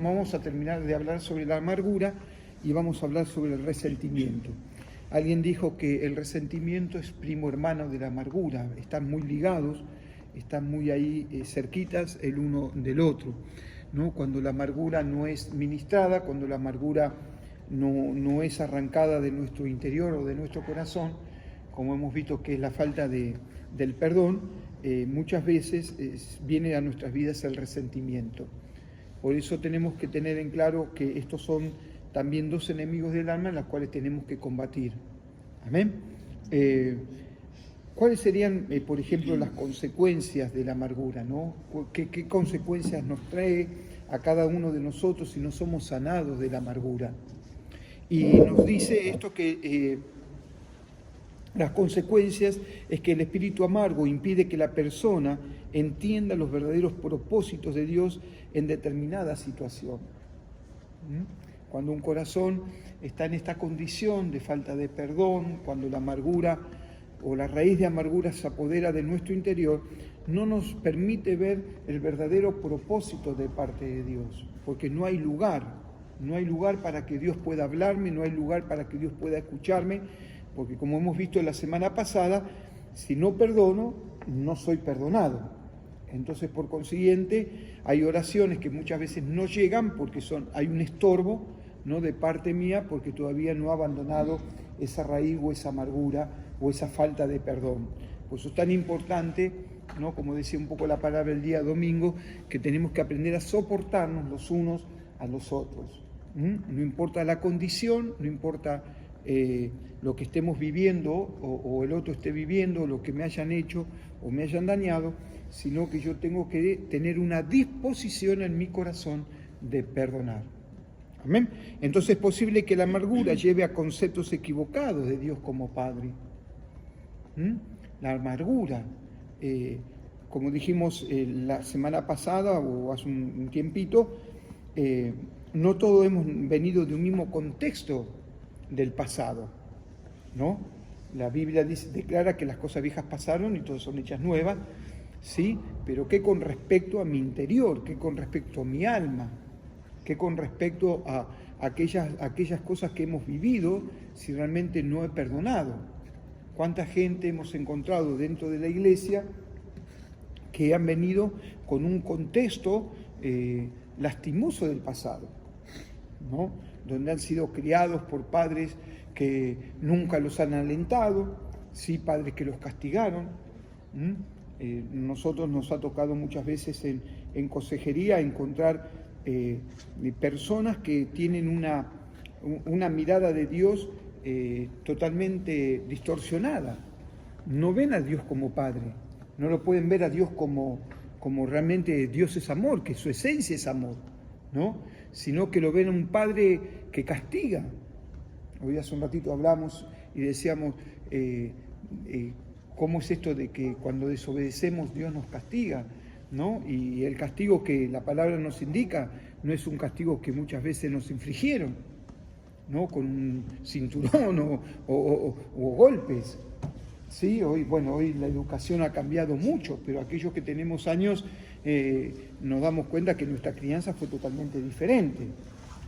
Vamos a terminar de hablar sobre la amargura y vamos a hablar sobre el resentimiento. Alguien dijo que el resentimiento es primo hermano de la amargura, están muy ligados, están muy ahí cerquitas el uno del otro, ¿no? Cuando la amargura no es ministrada, cuando la amargura no es arrancada de nuestro interior o de nuestro corazón, como hemos visto que es la falta del perdón, muchas veces viene a nuestras vidas el resentimiento. Por eso tenemos que tener en claro que estos son también dos enemigos del alma en los cuales tenemos que combatir. Amén. ¿Cuáles serían, por ejemplo, las consecuencias de la amargura, ¿no? ¿Qué consecuencias nos trae a cada uno de nosotros si no somos sanados de la amargura? Y nos dice esto que las consecuencias es que el espíritu amargo impide que la persona entienda los verdaderos propósitos de Dios en determinada situación. Cuando un corazón está en esta condición de falta de perdón, cuando la amargura o la raíz de amargura se apodera de nuestro interior, no nos permite ver el verdadero propósito de parte de Dios, porque no hay lugar para que Dios pueda hablarme, no hay lugar para que Dios pueda escucharme, porque como hemos visto la semana pasada, si no perdono, no soy perdonado. Entonces, por consiguiente, hay oraciones que muchas veces no llegan porque hay un estorbo, ¿no?, de parte mía, porque todavía no he abandonado esa raíz o esa amargura o esa falta de perdón. Por eso es tan importante, ¿no?, como decía un poco la palabra el día domingo, que tenemos que aprender a soportarnos los unos a los otros. No importa la condición, no importa lo que estemos viviendo o el otro esté viviendo, lo que me hayan hecho o me hayan dañado, sino que yo tengo que tener una disposición en mi corazón de perdonar. Amén. Entonces es posible que la amargura lleve a conceptos equivocados de Dios como Padre. La amargura, como dijimos la semana pasada o hace un tiempito, no todos hemos venido de un mismo contexto del pasado, ¿no? La Biblia declara que las cosas viejas pasaron y todas son hechas nuevas, ¿sí? Pero ¿qué con respecto a mi interior? ¿Qué con respecto a mi alma? ¿Qué con respecto a aquellas cosas que hemos vivido si realmente no he perdonado? ¿Cuánta gente hemos encontrado dentro de la iglesia que han venido con un contexto lastimoso del pasado, ¿no?, donde han sido criados por padres que nunca los han alentado, sí, padres que los castigaron. Nosotros nos ha tocado muchas veces en consejería encontrar personas que tienen una mirada de Dios totalmente distorsionada. No ven a Dios como Padre, no lo pueden ver a Dios como realmente Dios es amor, que su esencia es amor, ¿no?, sino que lo ven a un Padre que castiga. Hoy hace un ratito hablamos y decíamos cómo es esto de que cuando desobedecemos Dios nos castiga, ¿no? Y el castigo que la palabra nos indica no es un castigo que muchas veces nos infligieron, ¿no?, con un cinturón o golpes. Sí, hoy la educación ha cambiado mucho, pero aquellos que tenemos años nos damos cuenta que nuestra crianza fue totalmente diferente.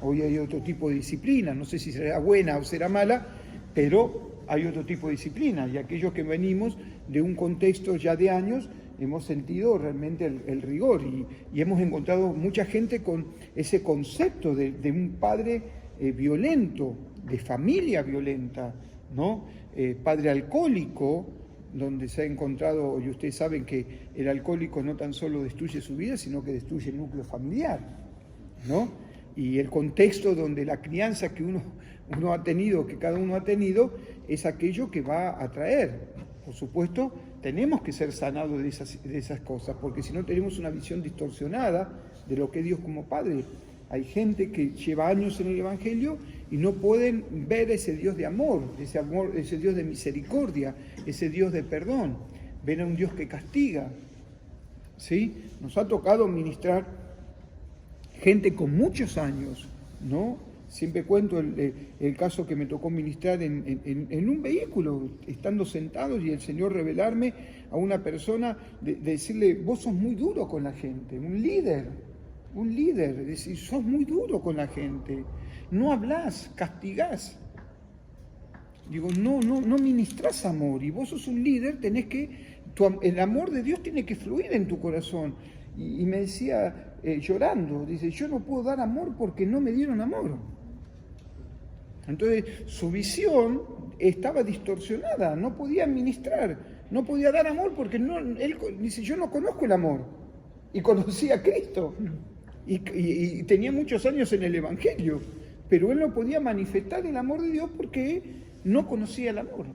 Hoy hay otro tipo de disciplina, no sé si será buena o será mala, pero hay otro tipo de disciplina, y aquellos que venimos de un contexto ya de años hemos sentido realmente el rigor y hemos encontrado mucha gente con ese concepto de un padre violento, de familia violenta, ¿no? Padre alcohólico, donde se ha encontrado, y ustedes saben que el alcohólico no tan solo destruye su vida, sino que destruye el núcleo familiar, ¿no? Y el contexto donde la crianza que uno ha tenido, que cada uno ha tenido, es aquello que va a traer. Por supuesto, tenemos que ser sanados de esas cosas, porque si no tenemos una visión distorsionada de lo que es Dios como Padre. Hay gente que lleva años en el Evangelio y no pueden ver ese Dios, ese Dios de misericordia, ese Dios de perdón. Ven a un Dios que castiga, ¿sí? Nos ha tocado ministrar gente con muchos años, ¿no? Siempre cuento el caso que me tocó ministrar en un vehículo, estando sentados, y el Señor revelarme a una persona, de decirle: vos sos muy duro con la gente, un líder, un líder, es decir, sos muy duro con la gente, no hablás, castigás. Digo, no ministrás amor, y vos sos un líder, tenés que, el amor de Dios tiene que fluir en tu corazón. Y me decía, llorando, dice, yo no puedo dar amor porque no me dieron amor. Entonces, su visión estaba distorsionada, no podía ministrar, no podía dar amor porque él dice, yo no conozco el amor, y conocía a Cristo, y tenía muchos años en el Evangelio, pero él no podía manifestar el amor de Dios porque no conocía el amor.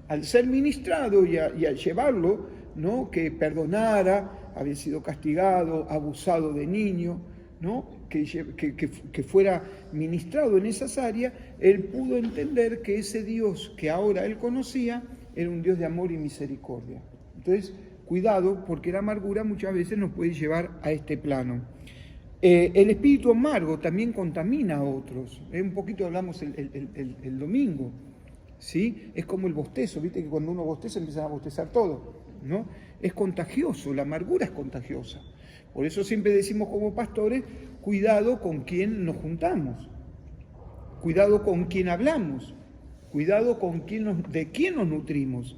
Al ser ministrado y al llevarlo, ¿no?, que perdonara, había sido castigado, abusado de niño, ¿no?, que fuera ministrado en esas áreas, él pudo entender que ese Dios que ahora él conocía era un Dios de amor y misericordia. Entonces, cuidado, porque la amargura muchas veces nos puede llevar a este plano. El espíritu amargo también contamina a otros. Un poquito hablamos el domingo, ¿sí? Es como el bostezo, ¿viste? Que cuando uno bosteza empiezan a bostezar todo, ¿no? Es contagioso, la amargura es contagiosa. Por eso siempre decimos como pastores, cuidado con quién nos juntamos, cuidado con quién hablamos, cuidado con de quién nos nutrimos.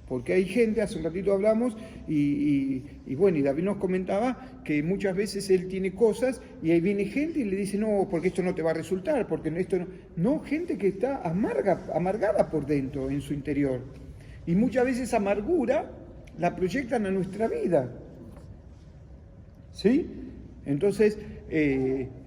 Porque hay gente, hace un ratito hablamos, y bueno, y David nos comentaba que muchas veces él tiene cosas y ahí viene gente y le dice, no, porque esto no te va a resultar, porque esto no... No, gente que está amargada por dentro, en su interior. Y muchas veces esa amargura la proyectan a nuestra vida. ¿Sí? Entonces,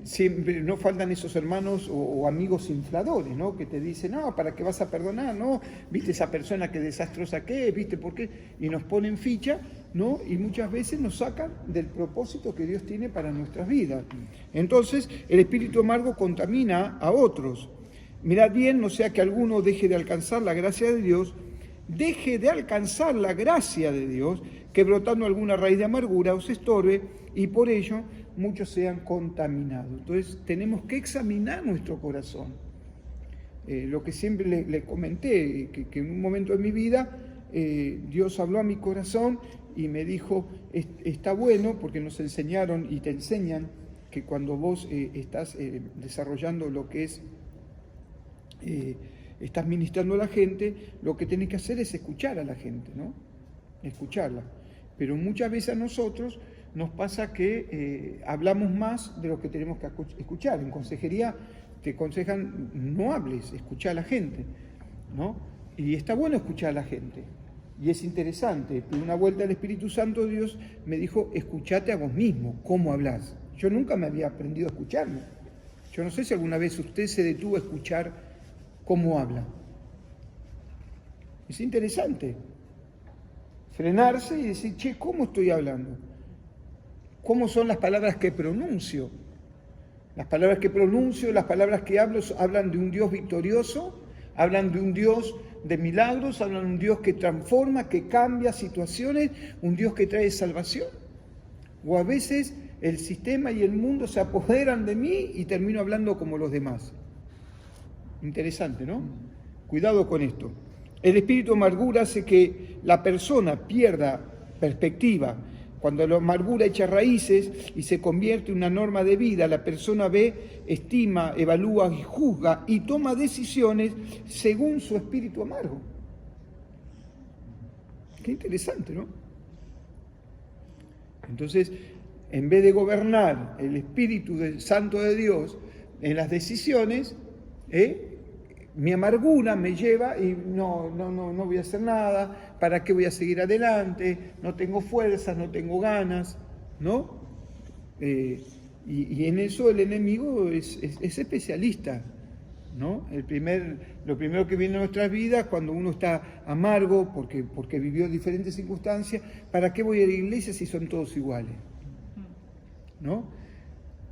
siempre no faltan esos hermanos o amigos infladores, ¿no? Que te dicen, no, ¿para qué vas a perdonar? No, ¿viste esa persona que desastrosa que es? ¿Viste por qué? Y nos ponen ficha, ¿no? Y muchas veces nos sacan del propósito que Dios tiene para nuestras vidas. Entonces, el espíritu amargo contamina a otros. Mirad bien, no sea que alguno deje de alcanzar la gracia de Dios, que brotando alguna raíz de amargura os estorbe, y por ello muchos sean contaminados. Entonces tenemos que examinar nuestro corazón. Lo que siempre le comenté, que en un momento de mi vida Dios habló a mi corazón y me dijo, está bueno, porque nos enseñaron y te enseñan que cuando vos estás desarrollando lo que es, estás ministrando a la gente, lo que tenés que hacer es escuchar a la gente, ¿no? Escucharla. Pero muchas veces a nosotros nos pasa que hablamos más de lo que tenemos que escuchar. En consejería te aconsejan, no hables, escucha a la gente, ¿no? Y está bueno escuchar a la gente. Y es interesante, una vuelta al Espíritu Santo Dios me dijo, escuchate a vos mismo, cómo hablas. Yo nunca me había aprendido a escucharme. Yo no sé si alguna vez usted se detuvo a escuchar cómo habla. Es interesante. Frenarse y decir, che, ¿cómo estoy hablando? ¿Cómo son las palabras que pronuncio? Las palabras que pronuncio, las palabras que hablo, hablan de un Dios victorioso, hablan de un Dios de milagros, hablan de un Dios que transforma, que cambia situaciones, un Dios que trae salvación. O a veces el sistema y el mundo se apoderan de mí y termino hablando como los demás. Interesante, ¿no? Cuidado con esto. El espíritu de amargura hace que la persona pierda perspectiva. Cuando la amargura echa raíces y se convierte en una norma de vida, la persona ve, estima, evalúa y juzga y toma decisiones según su espíritu amargo. Qué interesante, ¿no? Entonces, en vez de gobernar el Espíritu Santo de Dios en las decisiones, mi amargura me lleva y no voy a hacer nada, ¿para qué voy a seguir adelante? No tengo fuerzas, no tengo ganas, ¿no? Y en eso el enemigo es especialista, ¿no? Lo primero que viene a nuestras vidas cuando uno está amargo porque vivió diferentes circunstancias, ¿para qué voy a la iglesia si son todos iguales? ¿No?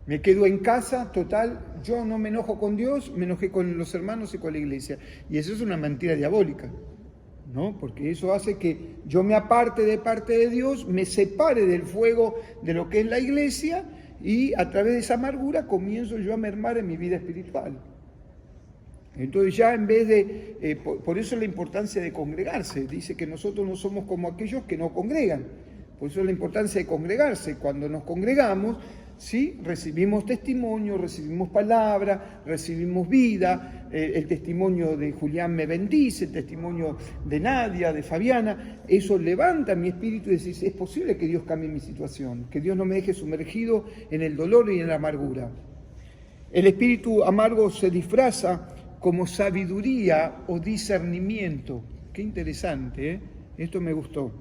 Me quedo en casa, total, yo no me enojo con Dios, me enojé con los hermanos y con la iglesia. Y eso es una mentira diabólica, ¿no? Porque eso hace que yo me aparte de parte de Dios, me separe del fuego de lo que es la iglesia y a través de esa amargura comienzo yo a mermar en mi vida espiritual. Entonces ya en vez de, por eso la importancia de congregarse, dice que nosotros no somos como aquellos que no congregan, por eso la importancia de congregarse. Cuando nos congregamos, ¿sí? Recibimos testimonio, recibimos palabra, recibimos vida, el testimonio de Julián me bendice, el testimonio de Nadia, de Fabiana, eso levanta mi espíritu y decís, es posible que Dios cambie mi situación, que Dios no me deje sumergido en el dolor y en la amargura. El espíritu amargo se disfraza como sabiduría o discernimiento. Qué interesante, ¿eh? Esto me gustó.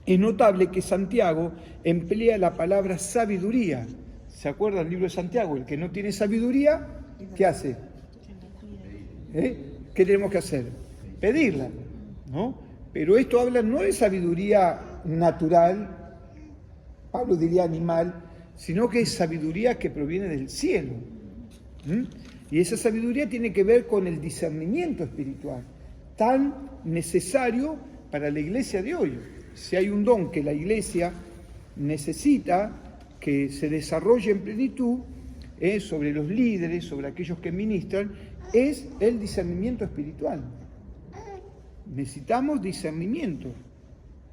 Es notable que Santiago emplea la palabra sabiduría. ¿Se acuerdan del libro de Santiago? El que no tiene sabiduría, ¿qué hace? ¿Qué tenemos que hacer? Pedirla, ¿no? Pero esto habla no de sabiduría natural, Pablo diría animal, sino que es sabiduría que proviene del cielo. Y esa sabiduría tiene que ver con el discernimiento espiritual, tan necesario para la iglesia de hoy. Si hay un don que la iglesia necesita que se desarrolle en plenitud, sobre los líderes, sobre aquellos que ministran, es el discernimiento espiritual. Necesitamos discernimiento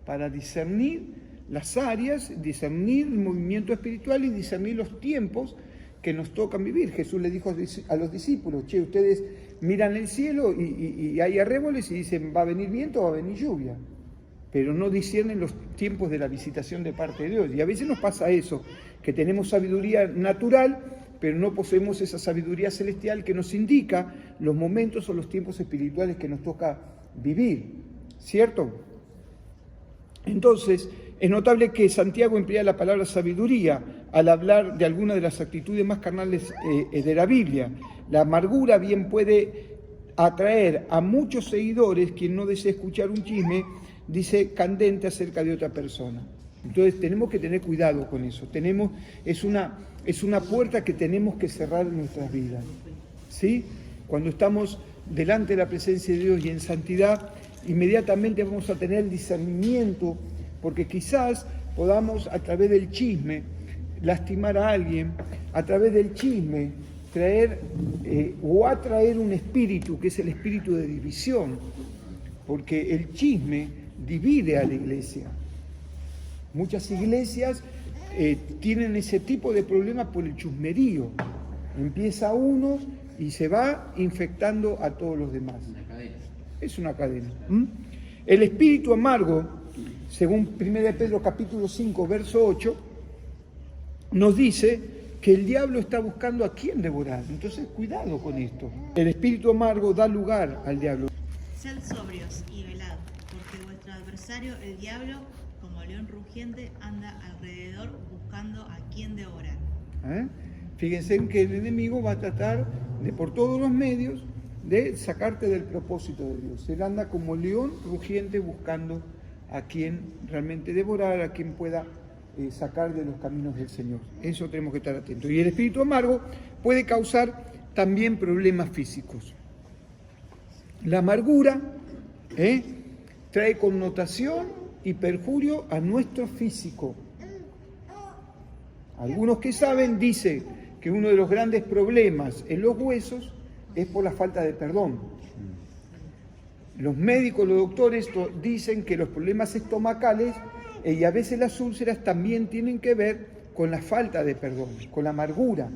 para discernir las áreas, discernir el movimiento espiritual y discernir los tiempos que nos tocan vivir. Jesús le dijo a los discípulos, che, ustedes miran el cielo y hay arréboles y dicen, va a venir viento o va a venir lluvia, pero no disciernen los tiempos de la visitación de parte de Dios. Y a veces nos pasa eso, que tenemos sabiduría natural, pero no poseemos esa sabiduría celestial que nos indica los momentos o los tiempos espirituales que nos toca vivir, ¿cierto? Entonces, es notable que Santiago emplea la palabra sabiduría al hablar de alguna de las actitudes más carnales de la Biblia. La amargura bien puede atraer a muchos seguidores quien no desea escuchar un chisme, dice, candente acerca de otra persona. Entonces tenemos que tener cuidado con eso. Es una puerta que tenemos que cerrar en nuestras vidas, ¿sí? Cuando estamos delante de la presencia de Dios y en santidad, inmediatamente vamos a tener el discernimiento, porque quizás podamos a través del chisme lastimar a alguien, a través del chisme traer o atraer un espíritu que es el espíritu de división, porque el chisme divide a la iglesia. Muchas iglesias tienen ese tipo de problemas por el chusmerío. Empieza uno y se va infectando a todos los demás. Es una cadena. El espíritu amargo, según 1 Pedro capítulo 5, verso 8, nos dice que el diablo está buscando a quién devorar. Entonces, cuidado con esto. El espíritu amargo da lugar al diablo. Sed sobrios y velad, porque vuestro adversario, el diablo, como león rugiente, anda alrededor buscando a quien devorar. Fíjense en que el enemigo va a tratar de, por todos los medios, de sacarte del propósito de Dios. Él anda como león rugiente buscando a quien realmente devorar, a quien pueda sacar de los caminos del Señor. Eso tenemos que estar atentos. Y el espíritu amargo puede causar también problemas físicos. La amargura trae connotación y perjurio a nuestro físico. Algunos que saben dicen que uno de los grandes problemas en los huesos es por la falta de perdón. Los médicos, los doctores dicen que los problemas estomacales y a veces las úlceras también tienen que ver con la falta de perdón, con la amargura.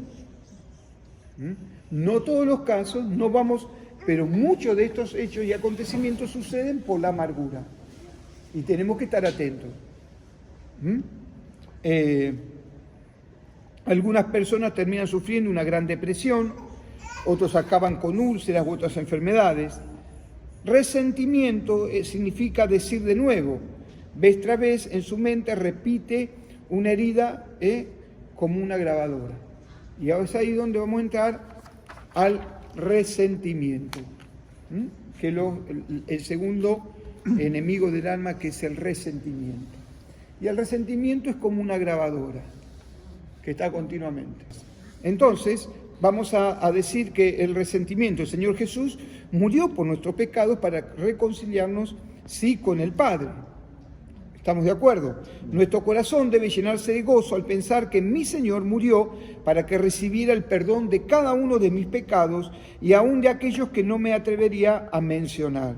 No todos los casos, no vamos, pero muchos de estos hechos y acontecimientos suceden por la amargura. Y tenemos que estar atentos. Algunas personas terminan sufriendo una gran depresión, otros acaban con úlceras u otras enfermedades. Resentimiento significa decir de nuevo, vez tras vez en su mente repite una herida como una grabadora. Y ahora es ahí donde vamos a entrar al resentimiento, que el segundo enemigo del alma, que es el resentimiento. Y el resentimiento es como una grabadora que está continuamente. Entonces, vamos a decir que el resentimiento, el Señor Jesús murió por nuestros pecados para reconciliarnos, sí, con el Padre. ¿Estamos de acuerdo? Nuestro corazón debe llenarse de gozo al pensar que mi Señor murió para que recibiera el perdón de cada uno de mis pecados y aún de aquellos que no me atrevería a mencionar.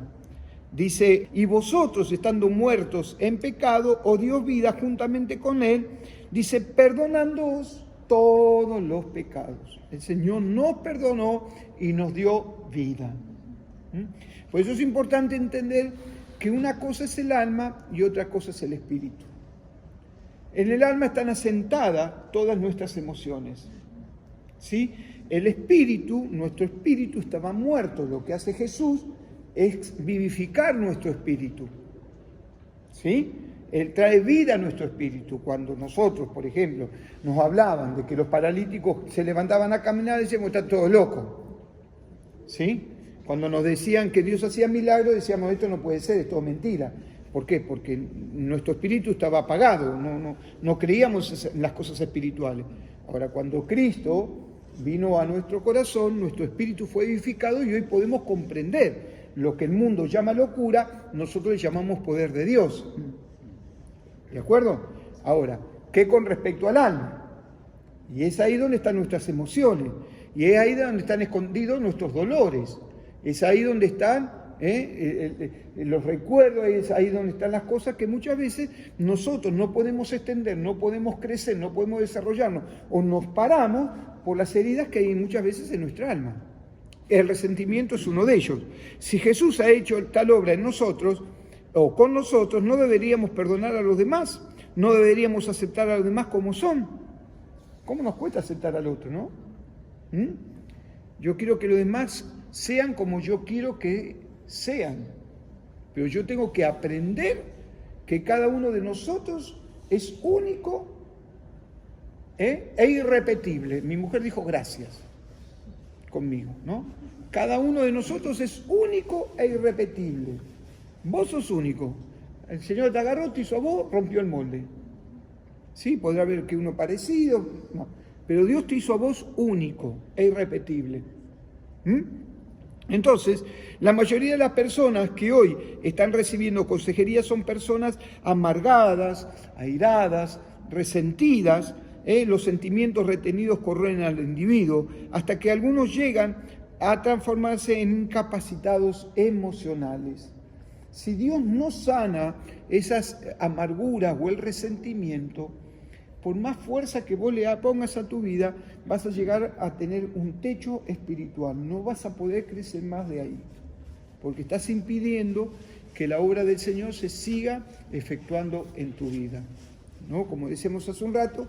Dice, y vosotros, estando muertos en pecado, os dio vida juntamente con Él, Dice, perdonándoos todos los pecados. El Señor nos perdonó y nos dio vida. Por eso es importante entender que una cosa es el alma y otra cosa es el espíritu. En el alma están asentadas todas nuestras emociones, ¿sí? El espíritu, nuestro espíritu estaba muerto. Lo que hace Jesús es vivificar nuestro espíritu, ¿sí? Él trae vida a nuestro espíritu. Cuando nosotros, por ejemplo, nos hablaban de que los paralíticos se levantaban a caminar, decíamos, están todos locos, ¿sí? Cuando nos decían que Dios hacía milagros, decíamos, esto no puede ser, es todo mentira. ¿Por qué? Porque nuestro espíritu estaba apagado, no creíamos en las cosas espirituales. Ahora, cuando Cristo vino a nuestro corazón, nuestro espíritu fue vivificado y hoy podemos comprender lo que el mundo llama locura, nosotros le llamamos poder de Dios. ¿De acuerdo? Ahora, ¿qué con respecto al alma? Y es ahí donde están nuestras emociones, y es ahí donde están escondidos nuestros dolores, es ahí donde están los recuerdos, es ahí donde están las cosas que muchas veces nosotros no podemos extender, no podemos crecer, no podemos desarrollarnos, o nos paramos por las heridas que hay muchas veces en nuestra alma. El resentimiento es uno de ellos. Si Jesús ha hecho tal obra en nosotros, o con nosotros, no deberíamos perdonar a los demás, no deberíamos aceptar a los demás como son. ¿Cómo nos cuesta aceptar al otro, no? Yo quiero que los demás sean como yo quiero que sean, pero yo tengo que aprender que cada uno de nosotros es único e irrepetible. Mi mujer dijo gracias conmigo, ¿no? Cada uno de nosotros es único e irrepetible. Vos sos único. El Señor te agarró, te hizo a vos, rompió el molde. Sí, podrá haber que uno parecido, no. Pero Dios te hizo a vos único e irrepetible. Entonces, la mayoría de las personas que hoy están recibiendo consejería son personas amargadas, airadas, resentidas. Los sentimientos retenidos corroen al individuo, hasta que algunos llegan a transformarse en incapacitados emocionales. Si Dios no sana esas amarguras o el resentimiento, por más fuerza que vos le pongas a tu vida, vas a llegar a tener un techo espiritual. No vas a poder crecer más de ahí, porque estás impidiendo que la obra del Señor se siga efectuando en tu vida, ¿no? Como decíamos hace un rato,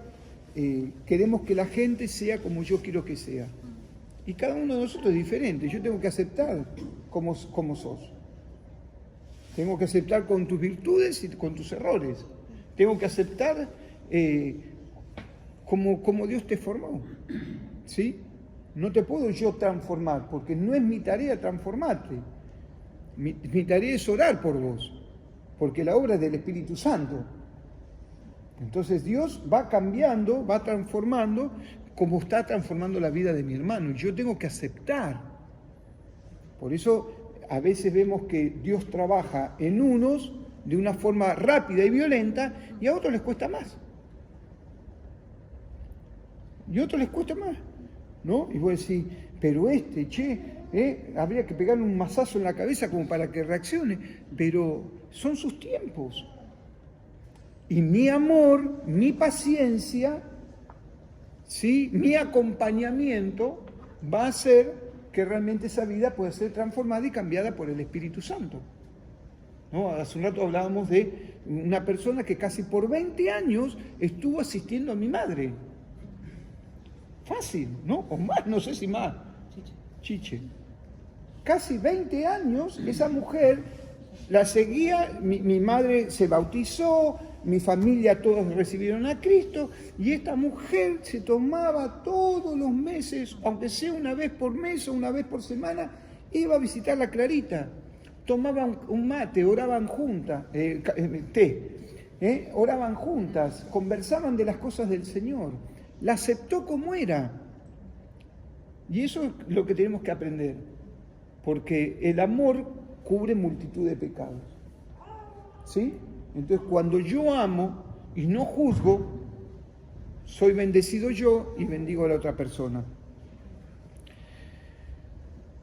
queremos que la gente sea como yo quiero que sea. Y cada uno de nosotros es diferente. Yo tengo que aceptar como sos. Tengo que aceptar con tus virtudes y con tus errores. Tengo que aceptar como Dios te formó, ¿sí? No te puedo yo transformar, porque no es mi tarea transformarte. Mi tarea es orar por vos, porque la obra es del Espíritu Santo. Entonces Dios va cambiando, va transformando, como está transformando la vida de mi hermano. Y yo tengo que aceptar. Por eso a veces vemos que Dios trabaja en unos de una forma rápida y violenta, y a otros les cuesta más. Y a otros les cuesta más, ¿no? Y vos decís, pero habría que pegarle un mazazo en la cabeza como para que reaccione, pero son sus tiempos. Y mi amor, mi paciencia, ¿sí?, mi acompañamiento va a hacer que realmente esa vida pueda ser transformada y cambiada por el Espíritu Santo, ¿no? Hace un rato hablábamos de una persona que casi por 20 años estuvo asistiendo a mi madre. Fácil, ¿no? O más, no sé si más. Chiche. Casi 20 años esa mujer la seguía, mi madre se bautizó, mi familia todos recibieron a Cristo, y esta mujer se tomaba todos los meses, aunque sea una vez por mes o una vez por semana, iba a visitar la Clarita, tomaban un mate, oraban juntas, oraban juntas, conversaban de las cosas del Señor, la aceptó como era. Y eso es lo que tenemos que aprender, porque el amor cubre multitud de pecados, ¿sí? Entonces, cuando yo amo y no juzgo, soy bendecido yo y bendigo a la otra persona.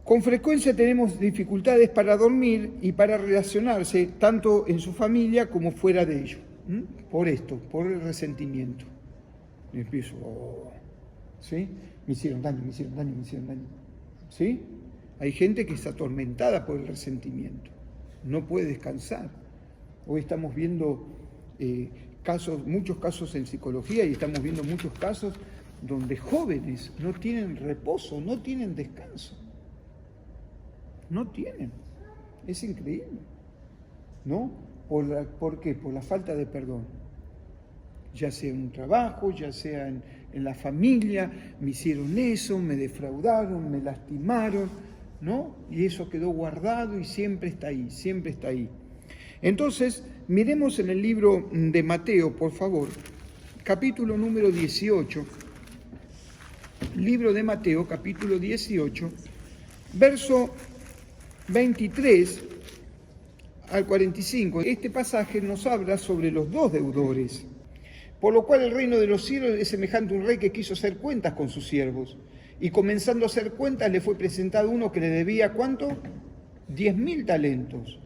Con frecuencia tenemos dificultades para dormir y para relacionarse, tanto en su familia como fuera de ello, por esto, por el resentimiento. Y empiezo, ¿sí? Me hicieron daño, me hicieron daño, me hicieron daño. ¿Sí? Hay gente que está atormentada por el resentimiento, no puede descansar. Hoy estamos viendo muchos casos en psicología y estamos viendo muchos casos donde jóvenes no tienen reposo, no tienen descanso. No tienen. Es increíble. ¿No? ¿Por qué? Por la falta de perdón. Ya sea en un trabajo, ya sea en la familia, me hicieron eso, me defraudaron, me lastimaron, ¿no? Y eso quedó guardado y siempre está ahí, siempre está ahí. Entonces, miremos en el libro de Mateo, por favor, capítulo número 18, libro de Mateo, capítulo 18, verso 23 al 45. Este pasaje nos habla sobre los dos deudores, por lo cual el reino de los cielos es semejante a un rey que quiso hacer cuentas con sus siervos, y comenzando a hacer cuentas le fue presentado uno que le debía, ¿cuánto? 10.000 talentos.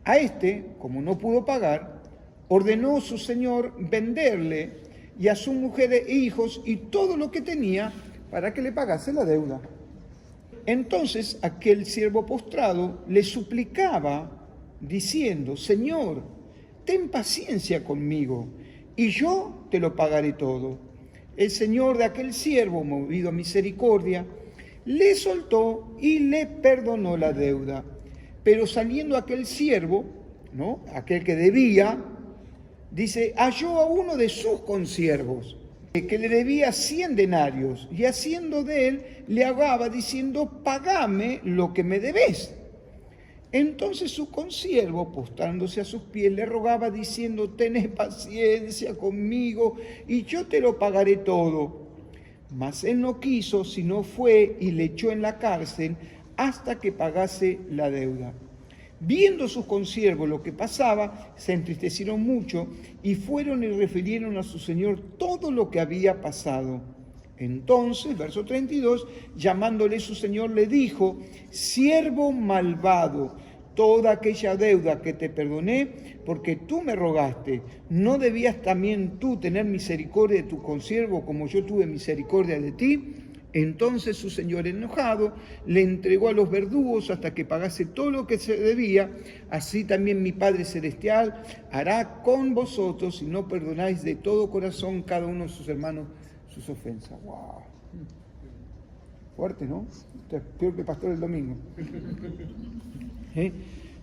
A este, como no pudo pagar, ordenó su señor venderle y a su mujer e hijos y todo lo que tenía para que le pagase la deuda. Entonces aquel siervo postrado le suplicaba diciendo: Señor, ten paciencia conmigo y yo te lo pagaré todo. El señor de aquel siervo, movido a misericordia, le soltó y le perdonó la deuda. Pero saliendo aquel siervo, ¿no?, aquel que debía, dice, halló a uno de sus consiervos, que le debía 100 denarios, y haciendo de él, le agaba diciendo, pagame lo que me debes. Entonces su consiervo, postrándose a sus pies, le rogaba diciendo, tened paciencia conmigo, y yo te lo pagaré todo. Mas él no quiso, sino fue y le echó en la cárcel hasta que pagase la deuda. Viendo sus consiervos lo que pasaba, se entristecieron mucho y fueron y refirieron a su señor todo lo que había pasado. Entonces, verso 32, llamándole su señor, le dijo, siervo malvado, toda aquella deuda que te perdoné, porque tú me rogaste, ¿no debías también tú tener misericordia de tu consiervo como yo tuve misericordia de ti? Entonces su señor, enojado, le entregó a los verdugos hasta que pagase todo lo que se debía. Así también mi Padre Celestial hará con vosotros si no perdonáis de todo corazón cada uno de sus hermanos sus ofensas. ¡Wow! Fuerte, ¿no? Peor que pastor el domingo.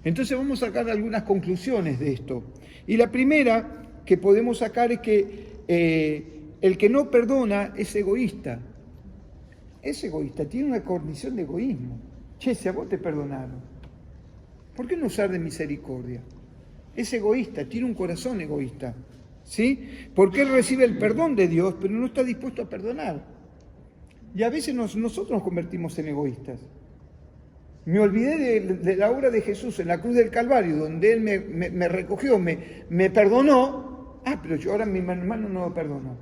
Entonces vamos a sacar algunas conclusiones de esto. Y la primera que podemos sacar es que el que no perdona es egoísta. Es egoísta, tiene una condición de egoísmo. Che, si a vos te perdonaron, ¿por qué no usar de misericordia? Es egoísta, tiene un corazón egoísta, ¿sí? Porque él recibe el perdón de Dios, pero no está dispuesto a perdonar. Y a veces nosotros nos convertimos en egoístas. Me olvidé de la obra de Jesús en la cruz del Calvario, donde Él me recogió, me perdonó. Pero yo ahora mi hermano no lo perdono.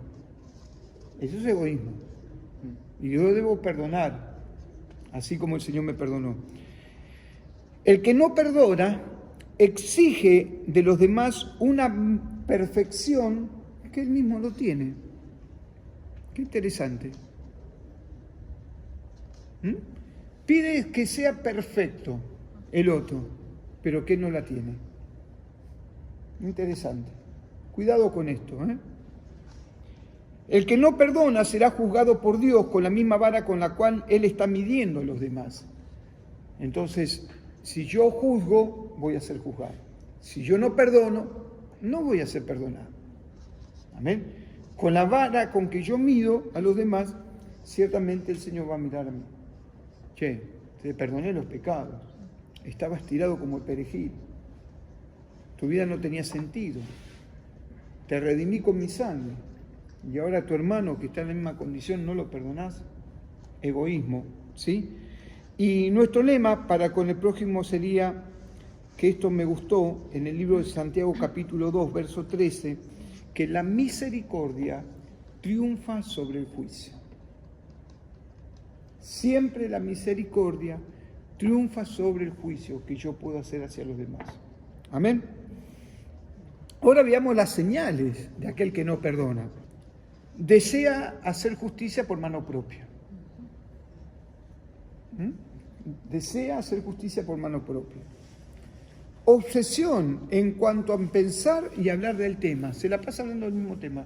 Eso es egoísmo. Y yo debo perdonar, así como el Señor me perdonó. El que no perdona exige de los demás una perfección que él mismo no tiene. Qué interesante. Pide que sea perfecto el otro, pero que no la tiene. Interesante. Cuidado con esto, El que no perdona será juzgado por Dios con la misma vara con la cual Él está midiendo a los demás. Entonces, si yo juzgo, voy a ser juzgado. Si yo no perdono, no voy a ser perdonado. Amén. Con la vara con que yo mido a los demás, ciertamente el Señor va a mirar a mí. Che, te perdoné los pecados. Estabas tirado como el perejil. Tu vida no tenía sentido. Te redimí con mi sangre. Y ahora tu hermano que está en la misma condición no lo perdonás. Egoísmo, ¿sí? Y nuestro lema para con el prójimo sería, que esto me gustó, en el libro de Santiago capítulo 2, verso 13, que la misericordia triunfa sobre el juicio. Siempre la misericordia triunfa sobre el juicio que yo puedo hacer hacia los demás. Amén. Ahora veamos las señales de aquel que no perdona. desea hacer justicia por mano propia. Desea hacer justicia por mano propia. Obsesión en cuanto a pensar y hablar del tema. Se la pasa hablando del mismo tema.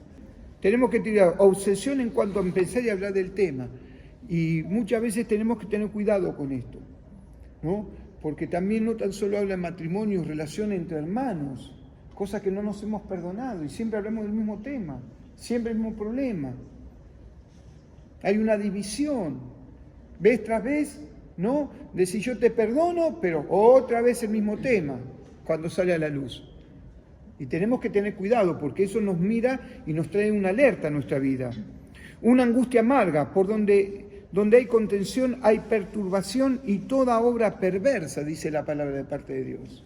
Tenemos que tirar obsesión en cuanto a pensar y hablar del tema. Y muchas veces tenemos que tener cuidado con esto, ¿no? Porque también no tan solo habla de matrimonio, relación entre hermanos, cosas que no nos hemos perdonado y siempre hablamos del mismo tema, siempre el mismo problema. Hay una división, vez tras vez, ¿no? De si yo te perdono, pero otra vez el mismo tema, cuando sale a la luz. Y tenemos que tener cuidado porque eso nos mira y nos trae una alerta a nuestra vida. Una angustia amarga, por donde hay contención hay perturbación y toda obra perversa, dice la palabra de parte de Dios.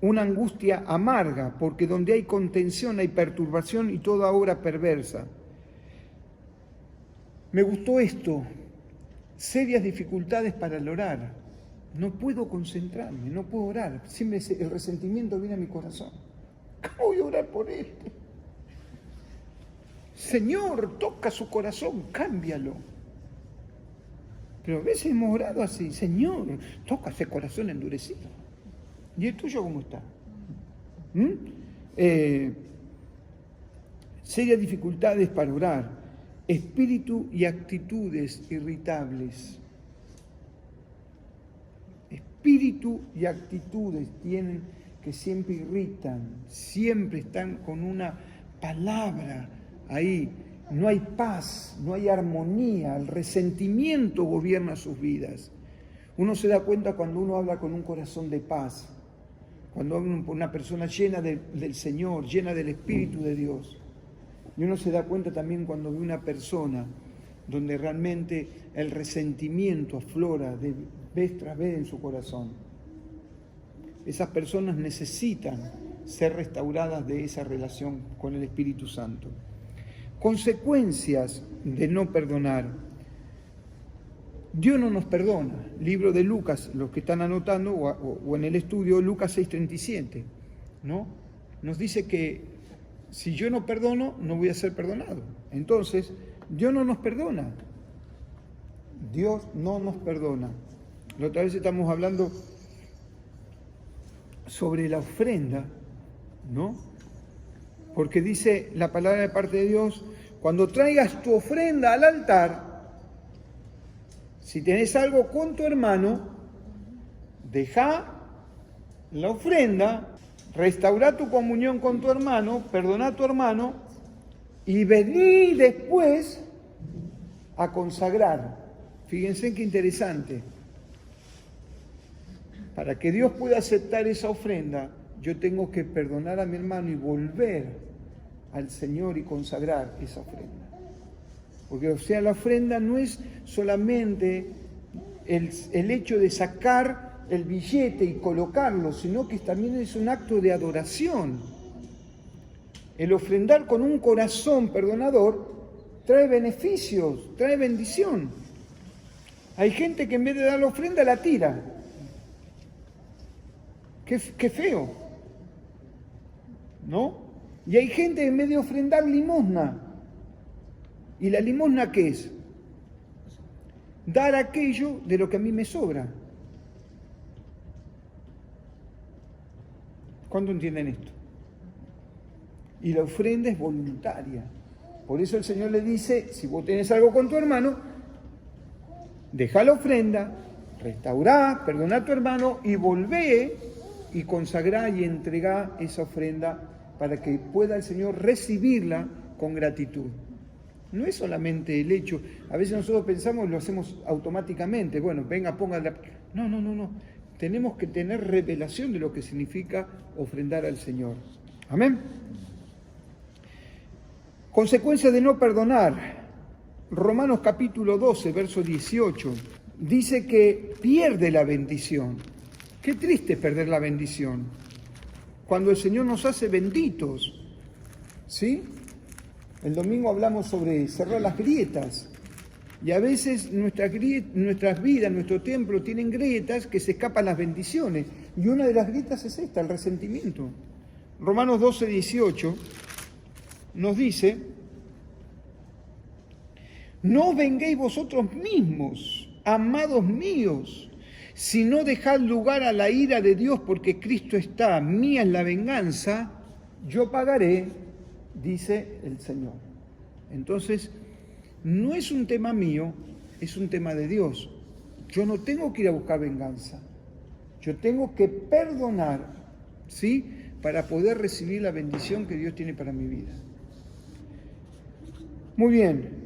Una angustia amarga, porque donde hay contención hay perturbación y toda obra perversa. Me gustó esto, serias dificultades para el orar. No puedo concentrarme, no puedo orar. Siempre el resentimiento viene a mi corazón. ¿Cómo voy a orar por este? Señor, toca su corazón, cámbialo. Pero a veces hemos orado así, Señor, toca ese corazón endurecido. ¿Y el tuyo cómo está? Serias dificultades para orar, espíritu y actitudes irritables. Espíritu y actitudes tienen que siempre irritan, siempre están con una palabra ahí. No hay paz, no hay armonía, el resentimiento gobierna sus vidas. Uno se da cuenta cuando uno habla con un corazón de paz, cuando habla con una persona llena del Señor, llena del Espíritu de Dios. Y uno se da cuenta también cuando ve una persona donde realmente el resentimiento aflora de vez tras vez en su corazón. Esas personas necesitan ser restauradas de esa relación con el Espíritu Santo. Consecuencias de no perdonar. Dios no nos perdona. Libro de Lucas, los que están anotando, o en el estudio, Lucas 6:37, ¿no? Nos dice que si yo no perdono, no voy a ser perdonado. Entonces, Dios no nos perdona. Dios no nos perdona. La otra vez estamos hablando sobre la ofrenda, ¿no? Porque dice la palabra de parte de Dios, cuando traigas tu ofrenda al altar, si tenés algo con tu hermano, deja la ofrenda, restaura tu comunión con tu hermano, perdona a tu hermano y vení después a consagrar. Fíjense qué interesante. Para que Dios pueda aceptar esa ofrenda, yo tengo que perdonar a mi hermano y volver al Señor y consagrar esa ofrenda. Porque, o sea, la ofrenda no es solamente el hecho de sacar el billete y colocarlo, sino que también es un acto de adoración. El ofrendar con un corazón perdonador trae beneficios, trae bendición. Hay gente que en vez de dar la ofrenda la tira. Qué feo, ¿no? Y hay gente que en vez de ofrendar limosna. ¿Y la limosna qué es? Dar aquello de lo que a mí me sobra. ¿Cuánto entienden esto? Y la ofrenda es voluntaria. Por eso el Señor le dice, si vos tenés algo con tu hermano, deja la ofrenda, restaurá, perdoná a tu hermano y volvé y consagrá y entregá esa ofrenda para que pueda el Señor recibirla con gratitud. No es solamente el hecho, a veces nosotros pensamos, lo hacemos automáticamente, bueno, venga, póngala. No. Tenemos que tener revelación de lo que significa ofrendar al Señor. Amén. Consecuencia de no perdonar. Romanos capítulo 12, verso 18, dice que pierde la bendición. Qué triste perder la bendición. Cuando el Señor nos hace benditos, ¿sí? El domingo hablamos sobre cerrar las grietas. Y a veces nuestras vidas, nuestro templo, tienen grietas que se escapan las bendiciones. Y una de las grietas es esta, el resentimiento. Romanos 12, 18 nos dice: no os venguéis vosotros mismos, amados míos, sino dejad lugar a la ira de Dios, porque Cristo está, mía es la venganza, yo pagaré, dice el Señor. Entonces, no es un tema mío, es un tema de Dios. Yo no tengo que ir a buscar venganza, yo tengo que perdonar, ¿sí?, para poder recibir la bendición que Dios tiene para mi vida. Muy bien.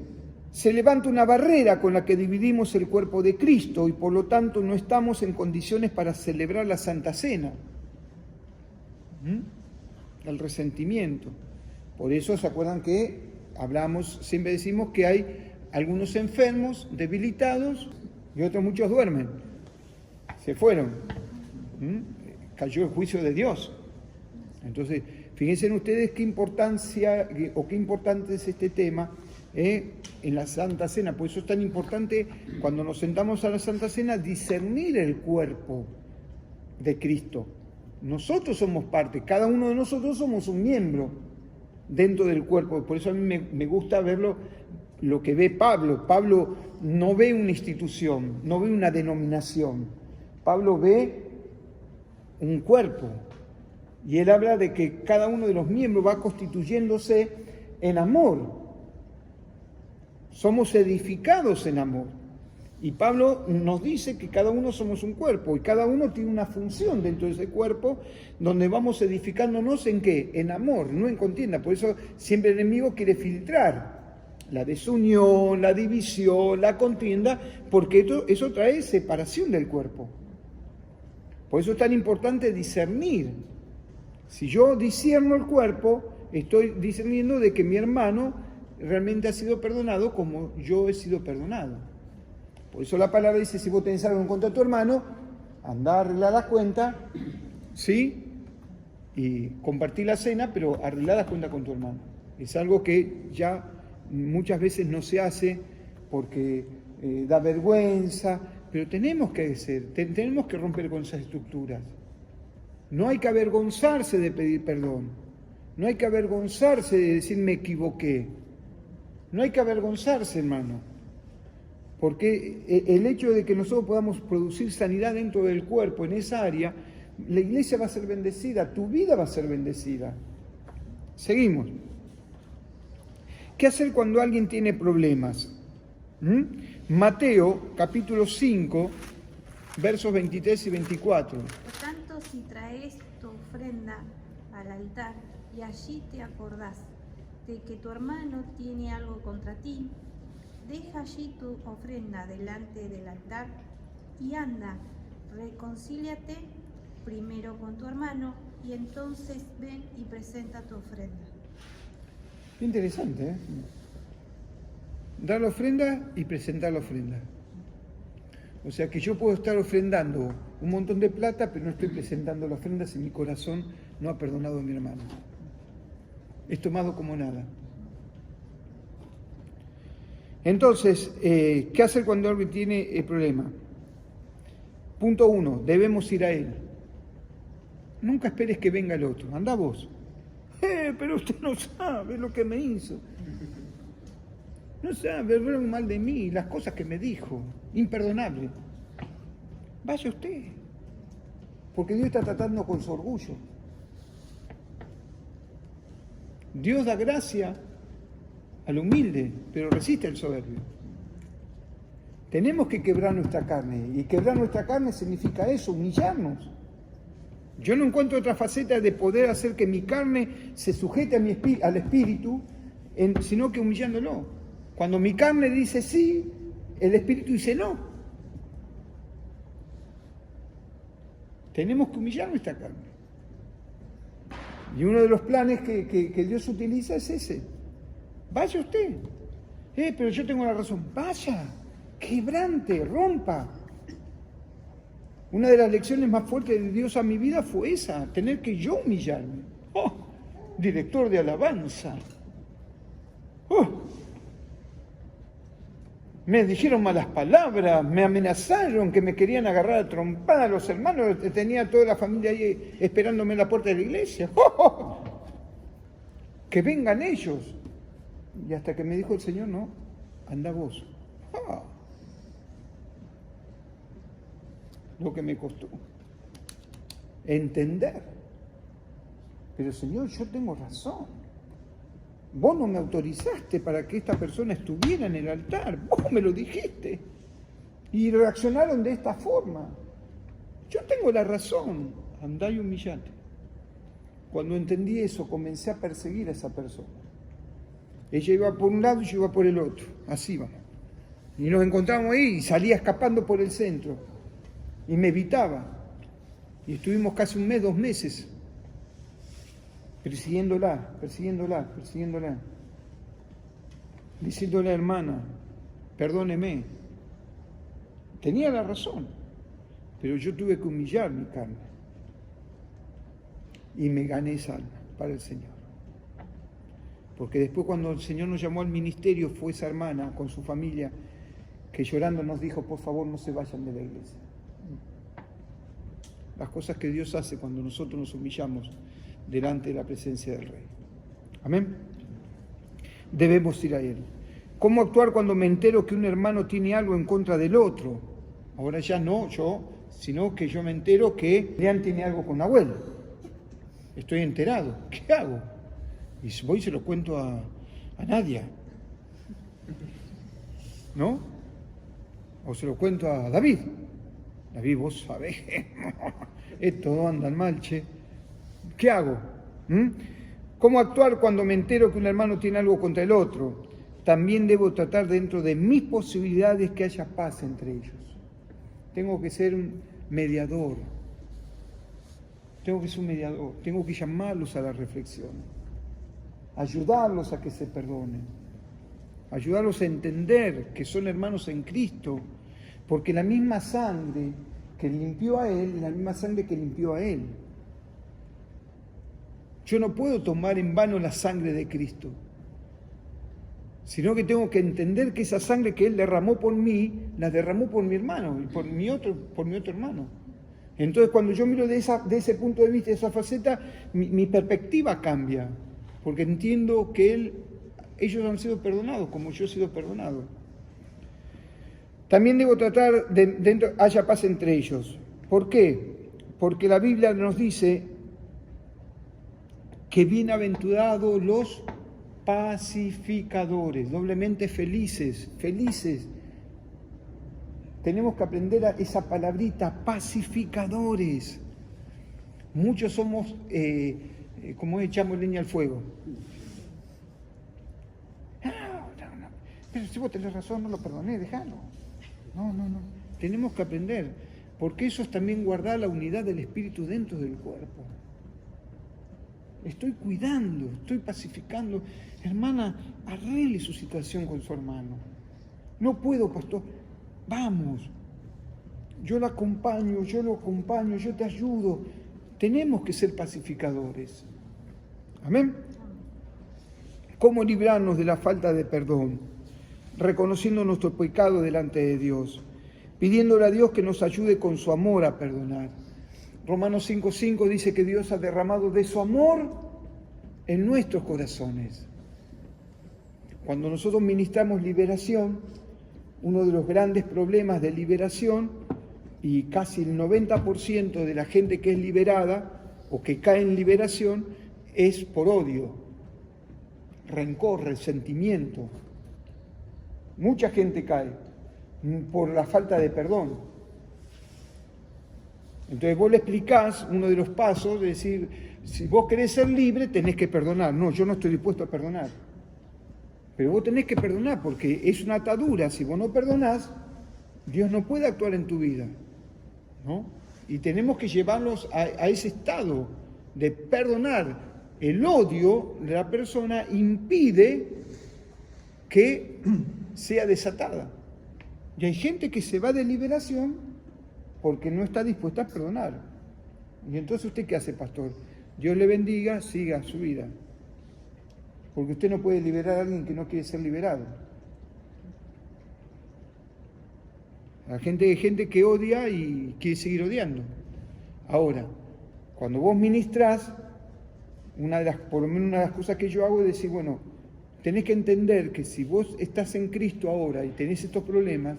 Se levanta una barrera con la que dividimos el cuerpo de Cristo y por lo tanto no estamos en condiciones para celebrar la Santa Cena. El resentimiento. Por eso se acuerdan que hablamos, siempre decimos que hay algunos enfermos, debilitados, y otros muchos duermen. Se fueron. Cayó el juicio de Dios. Entonces, fíjense ustedes qué importancia o qué importante es este tema en la Santa Cena. Por eso es tan importante cuando nos sentamos a la Santa Cena discernir el cuerpo de Cristo. Nosotros somos parte, cada uno de nosotros somos un miembro dentro del cuerpo. Por eso a mí me gusta verlo, lo que ve Pablo. Pablo no ve una institución, no ve una denominación. Pablo ve un cuerpo. Y él habla de que cada uno de los miembros va constituyéndose en amor. Somos edificados en amor. Y Pablo nos dice que cada uno somos un cuerpo y cada uno tiene una función dentro de ese cuerpo donde vamos edificándonos ¿en qué? En amor, no en contienda. Por eso siempre el enemigo quiere filtrar la desunión, la división, la contienda, porque eso trae separación del cuerpo. Por eso es tan importante discernir. Si yo discierno el cuerpo, estoy discerniendo de que mi hermano realmente ha sido perdonado como yo he sido perdonado. Por eso la palabra dice: si vos tenés algo en contra de tu hermano, andá a arreglar las cuentas, ¿sí? Y compartir la cena, pero arreglar las cuentas con tu hermano. Es algo que ya muchas veces no se hace porque da vergüenza, pero tenemos que tenemos que romper con esas estructuras. No hay que avergonzarse de pedir perdón, no hay que avergonzarse de decir me equivoqué, no hay que avergonzarse, hermano, porque el hecho de que nosotros podamos producir sanidad dentro del cuerpo, en esa área, la iglesia va a ser bendecida, tu vida va a ser bendecida. Seguimos. ¿Qué hacer cuando alguien tiene problemas? Mateo, capítulo 5, versos 23 y 24. Por tanto, si traes tu ofrenda al altar y allí te acordás de que tu hermano tiene algo contra ti, deja allí tu ofrenda delante del altar y anda, reconcíliate primero con tu hermano y entonces ven y presenta tu ofrenda. Qué interesante, ¿eh? Dar la ofrenda y presentar la ofrenda. O sea que yo puedo estar ofrendando un montón de plata, pero no estoy presentando la ofrenda si mi corazón no ha perdonado a mi hermano. Es tomado como nada. Entonces, ¿qué hacer cuando alguien tiene el problema? Punto 1, debemos ir a él. Nunca esperes que venga el otro, anda vos. Pero usted no sabe lo que me hizo. No sabe, hablar mal de mí, las cosas que me dijo, imperdonable. Vaya usted, porque Dios está tratando con su orgullo. Dios da gracia al humilde, pero resiste al soberbio. Tenemos que quebrar nuestra carne, y quebrar nuestra carne significa eso, humillarnos. Yo no encuentro otra faceta de poder hacer que mi carne se sujete al espíritu, sino que humillándolo. Cuando mi carne dice sí, el espíritu dice no. Tenemos que humillar nuestra carne. Y uno de los planes que Dios utiliza es ese. Vaya usted. Pero yo tengo la razón. Vaya, quebrante, rompa. Una de las lecciones más fuertes de Dios a mi vida fue esa, tener que yo humillarme. Director de alabanza. Me dijeron malas palabras, me amenazaron que me querían agarrar a trompada los hermanos, tenía toda la familia ahí esperándome en la puerta de la iglesia. que vengan ellos. Y hasta que me dijo el Señor, no, anda vos. Lo que me costó entender. Pero Señor, yo tengo razón. Vos no me autorizaste para que esta persona estuviera en el altar. Vos me lo dijiste. Y reaccionaron de esta forma. Yo tengo la razón. Andá y humillate. Cuando entendí eso, comencé a perseguir a esa persona. Ella iba por un lado y yo iba por el otro. Así vamos. Y nos encontramos ahí y salía escapando por el centro. Y me evitaba. Y estuvimos casi un mes, 2 meses, persiguiéndola. Diciéndole, hermana, perdóneme. Tenía la razón, pero yo tuve que humillar mi carne. Y me gané esa alma para el Señor. Porque después cuando el Señor nos llamó al ministerio, fue esa hermana con su familia que llorando nos dijo, por favor no se vayan de la iglesia. Las cosas que Dios hace cuando nosotros nos humillamos delante de la presencia del Rey. Amén. Debemos ir a Él. ¿Cómo actuar cuando me entero que un hermano tiene algo en contra del otro? Ahora ya no yo, sino que yo me entero que Leán tiene algo con Nahuel. Estoy enterado. ¿Qué hago? Y voy y se lo cuento a Nadia. ¿No? O se lo cuento a David. David, vos sabés, esto anda mal, che. ¿Qué hago? ¿Cómo actuar cuando me entero que un hermano tiene algo contra el otro? También debo tratar dentro de mis posibilidades que haya paz entre ellos. Tengo que ser un mediador. Tengo que llamarlos a la reflexión. Ayudarlos a que se perdonen. Ayudarlos a entender que son hermanos en Cristo. Porque la misma sangre que limpió a él es la misma sangre que limpió a él. Yo no puedo tomar en vano la sangre de Cristo, sino que tengo que entender que esa sangre que él derramó por mí, la derramó por mi hermano y por mi otro hermano. Entonces cuando yo miro de ese punto de vista, de esa faceta, mi perspectiva cambia, porque entiendo que ellos han sido perdonados como yo he sido perdonado. También debo tratar de haya paz entre ellos. ¿Por qué? Porque la Biblia nos dice que bienaventurados los pacificadores, doblemente felices. Tenemos que aprender a esa palabrita, pacificadores. Muchos somos, como echamos leña al fuego. No. Pero si vos tenés razón, no lo perdoné, déjalo. No. Tenemos que aprender, porque eso es también guardar la unidad del espíritu dentro del cuerpo. Estoy cuidando, estoy pacificando. Hermana, arregle su situación con su hermano. No puedo, pastor. Vamos. Yo lo acompaño, yo te ayudo. Tenemos que ser pacificadores. Amén. ¿Cómo librarnos de la falta de perdón? Reconociendo nuestro pecado delante de Dios, pidiéndole a Dios que nos ayude con su amor a perdonar. Romanos 5:5 dice que Dios ha derramado de su amor en nuestros corazones. Cuando nosotros ministramos liberación, uno de los grandes problemas de liberación, y casi el 90% de la gente que es liberada o que cae en liberación, es por odio, rencor, resentimiento. Mucha gente cae por la falta de perdón. Entonces vos le explicás uno de los pasos, de decir, si vos querés ser libre, tenés que perdonar. No, yo no estoy dispuesto a perdonar. Pero vos tenés que perdonar porque es una atadura. Si vos no perdonás, Dios no puede actuar en tu vida, ¿no? Y tenemos que llevarlos a ese estado de perdonar. El odio de la persona impide que sea desatada. Y hay gente que se va de liberación porque no está dispuesta a perdonar. Y entonces, ¿usted qué hace, pastor? Dios le bendiga, siga su vida. Porque usted no puede liberar a alguien que no quiere ser liberado. Hay gente que odia y quiere seguir odiando. Ahora, cuando vos ministrás, por lo menos una de las cosas que yo hago es decir, bueno, tenés que entender que si vos estás en Cristo ahora y tenés estos problemas,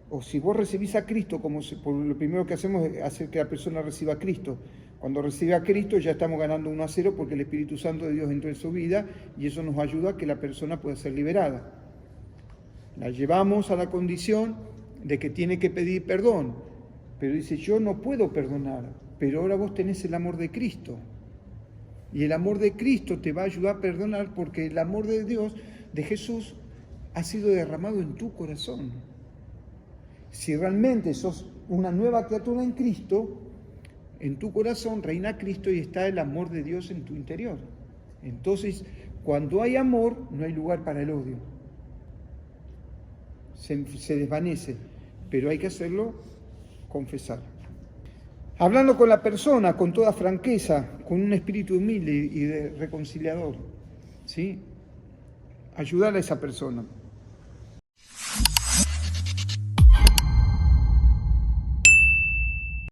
o si vos recibís a Cristo, por lo primero que hacemos es hacer que la persona reciba a Cristo. Cuando recibe a Cristo ya estamos ganando 1-0 porque el Espíritu Santo de Dios entró en su vida y eso nos ayuda a que la persona pueda ser liberada. La llevamos a la condición de que tiene que pedir perdón, pero dice, yo no puedo perdonar, pero ahora vos tenés el amor de Cristo. Y el amor de Cristo te va a ayudar a perdonar porque el amor de Dios, de Jesús, ha sido derramado en tu corazón. Si realmente sos una nueva criatura en Cristo, en tu corazón reina Cristo y está el amor de Dios en tu interior. Entonces, cuando hay amor, no hay lugar para el odio. Se desvanece, pero hay que hacerlo confesar. Hablando con la persona con toda franqueza, con un espíritu humilde y reconciliador, ¿sí? Ayudar a esa persona.